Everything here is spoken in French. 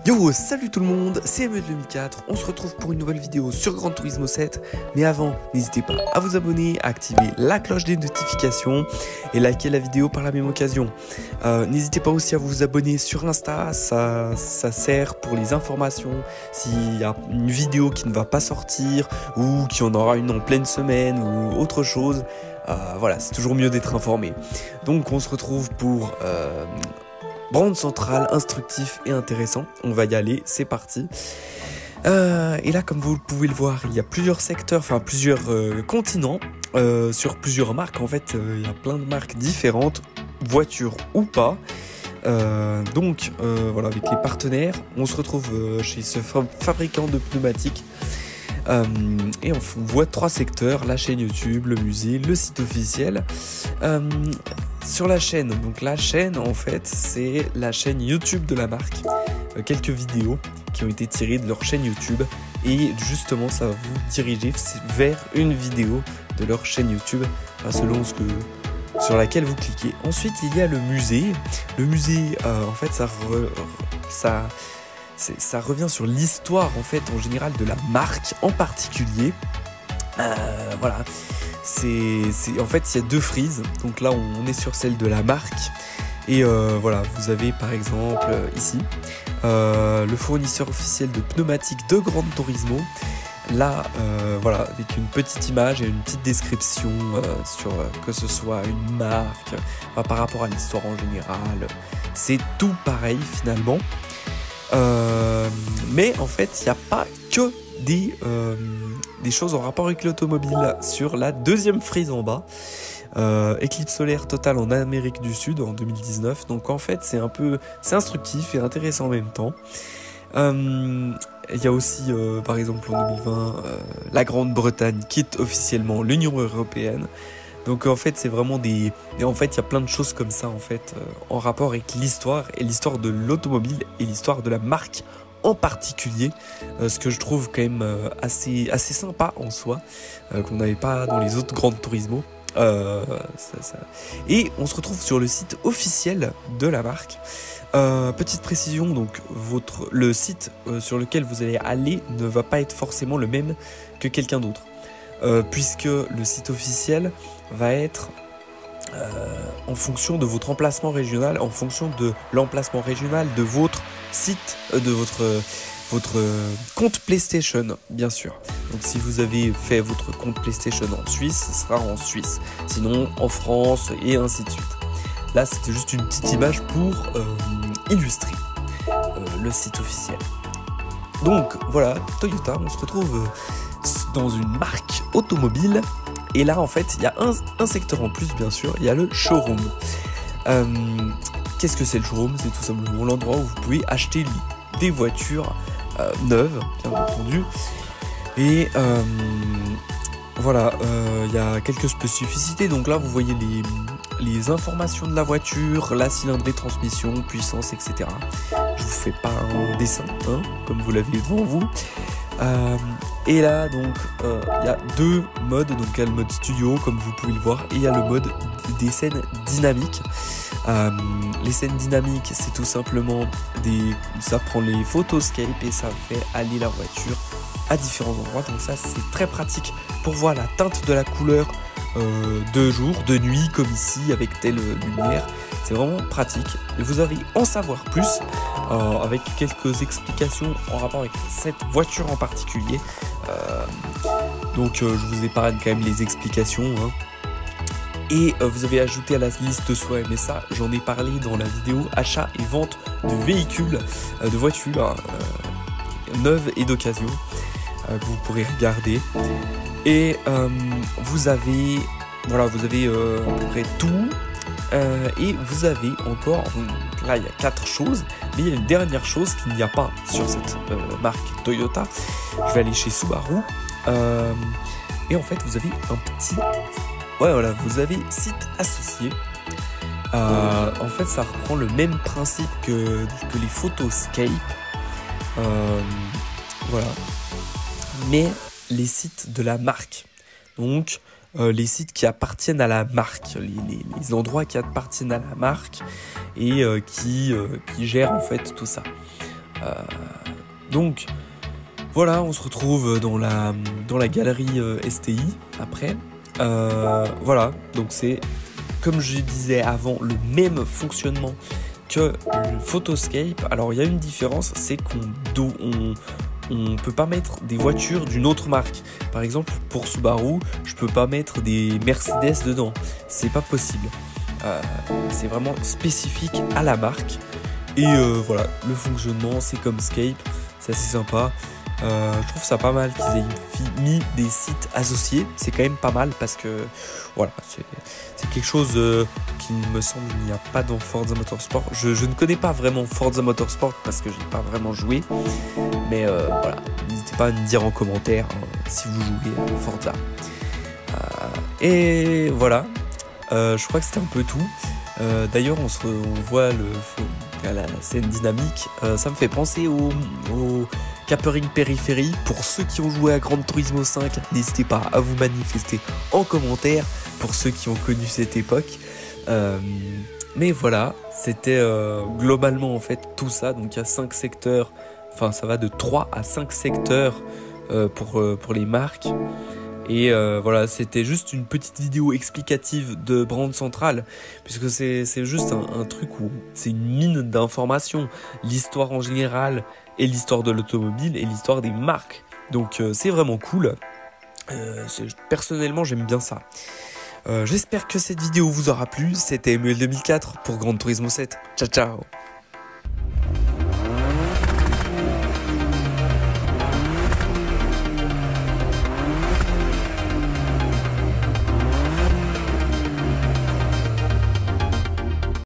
Yo, salut tout le monde, c'est ME2004, on se retrouve pour une nouvelle vidéo sur Gran Turismo 7. Mais avant, n'hésitez pas à vous abonner, à activer la cloche des notifications et liker la vidéo par la même occasion. N'hésitez pas aussi à vous abonner sur Insta, ça sert pour les informations. S'il y a une vidéo qui ne va pas sortir ou qu'il y en aura une en pleine semaine ou autre chose, voilà, c'est toujours mieux d'être informé. Donc on se retrouve pour... Brand central, instructif et intéressant. On va y aller, c'est parti. Et là, comme vous pouvez le voir, il y a plusieurs secteurs, enfin plusieurs continents, sur plusieurs marques. En fait, il y a plein de marques différentes, voitures ou pas. Donc, voilà, avec les partenaires, on se retrouve chez ce fabricant de pneumatiques. Et on voit 3 secteurs, la chaîne YouTube, le musée, le site officiel. Sur la chaîne, donc la chaîne en fait c'est la chaîne YouTube de la marque, quelques vidéos qui ont été tirées de leur chaîne YouTube et justement ça va vous diriger vers une vidéo de leur chaîne YouTube selon sur laquelle vous cliquez. Ensuite il y a le musée. Le musée en fait ça revient sur l'histoire en fait en général de la marque en particulier. Voilà. En fait il y a 2 frises, donc là on est sur celle de la marque et voilà, vous avez par exemple ici le fournisseur officiel de pneumatiques de Gran Turismo. Là voilà, avec une petite image et une petite description sur que ce soit une marque, par rapport à l'histoire en général, c'est tout pareil finalement. Mais en fait il n'y a pas que des choses en rapport avec l'automobile sur la 2e frise en bas. Éclipse solaire totale en Amérique du Sud en 2019. Donc en fait c'est instructif et intéressant en même temps. Il y a aussi par exemple en 2020 la Grande-Bretagne quitte officiellement l'Union Européenne. Donc en fait c'est vraiment et en fait il y a plein de choses comme ça en fait en rapport avec l'histoire de l'automobile et l'histoire de la marque en particulier, ce que je trouve quand même assez sympa en soi, qu'on n'avait pas dans les autres Gran Turismo. Et on se retrouve sur le site officiel de la marque. Petite précision, donc le site sur lequel vous allez aller ne va pas être forcément le même que quelqu'un d'autre, puisque le site officiel va être en fonction de votre emplacement régional, en fonction de l'emplacement régional de votre site, de votre compte PlayStation, bien sûr. Donc si vous avez fait votre compte PlayStation en Suisse, ce sera en Suisse. Sinon en France et ainsi de suite. Là c'était juste une petite image pour illustrer le site officiel. Donc voilà, Toyota, on se retrouve dans une marque automobile. Et là, en fait, il y a un secteur en plus, bien sûr, il y a le showroom. Qu'est-ce que c'est le showroom? C'est tout simplement l'endroit où vous pouvez acheter des voitures neuves, bien entendu. Et voilà, il y a quelques spécificités. Donc là, vous voyez les informations de la voiture, la cylindrée, transmission, puissance, etc. Je vous fais pas un dessin, hein, comme vous l'avez devant vous. Et là donc il y a 2 modes, donc il y a le mode studio comme vous pouvez le voir et il y a le mode des scènes dynamiques. Les scènes dynamiques c'est tout simplement ça prend les photoscapes et ça fait aller la voiture à différents endroits, donc ça c'est très pratique pour voir la teinte de la couleur de jour, de nuit comme ici avec telle lumière. C'est vraiment pratique. Vous allez en savoir plus avec quelques explications en rapport avec cette voiture en particulier. Donc je vous épargne quand même les explications, hein. Et vous avez ajouté à la liste de souhaits, mais ça j'en ai parlé dans la vidéo achat et vente de véhicules, de voitures neuves et d'occasion, que vous pourrez regarder. Et vous avez à peu près tout. Et vous avez encore, là il y a 4 choses, mais il y a une dernière chose qu'il n'y a pas sur cette marque Toyota. Je vais aller chez Subaru et en fait vous avez un petit, vous avez site associé. En fait ça reprend le même principe que les photoscapes, voilà, mais les sites de la marque. Donc les sites qui appartiennent à la marque, les endroits qui appartiennent à la marque et qui gèrent en fait tout ça. Donc voilà, on se retrouve dans la galerie STI après. Voilà, donc c'est, comme je disais avant, le même fonctionnement que le Photoscape. Alors il y a une différence, c'est on peut pas mettre des voitures d'une autre marque. Par exemple, pour Subaru, je peux pas mettre des Mercedes dedans. C'est pas possible. C'est vraiment spécifique à la marque. Et voilà, le fonctionnement, c'est comme Scape. C'est assez sympa. Je trouve ça pas mal qu'ils aient mis des sites associés. C'est quand même pas mal parce que voilà, c'est quelque chose qui me semble il n'y a pas dans Forza Motorsport. Je ne connais pas vraiment Forza Motorsport parce que je n'ai pas vraiment joué. Mais voilà, n'hésitez pas à me dire en commentaire si vous jouez à Forza. Et voilà, je crois que c'était un peu tout. D'ailleurs, on voit la scène dynamique. Ça me fait penser au Capering Périphérie. Pour ceux qui ont joué à Gran Turismo 5, n'hésitez pas à vous manifester en commentaire pour ceux qui ont connu cette époque. Mais voilà, c'était globalement en fait tout ça. Donc il y a 5 secteurs, enfin ça va de 3 à 5 secteurs pour les marques. Et voilà, c'était juste une petite vidéo explicative de Brand Central, puisque c'est juste un truc où c'est une mine d'informations, l'histoire en général et l'histoire de l'automobile et l'histoire des marques. Donc c'est vraiment cool. Personnellement, j'aime bien ça. J'espère que cette vidéo vous aura plu. C'était Emuel 2004 pour Gran Turismo 7. Ciao ciao.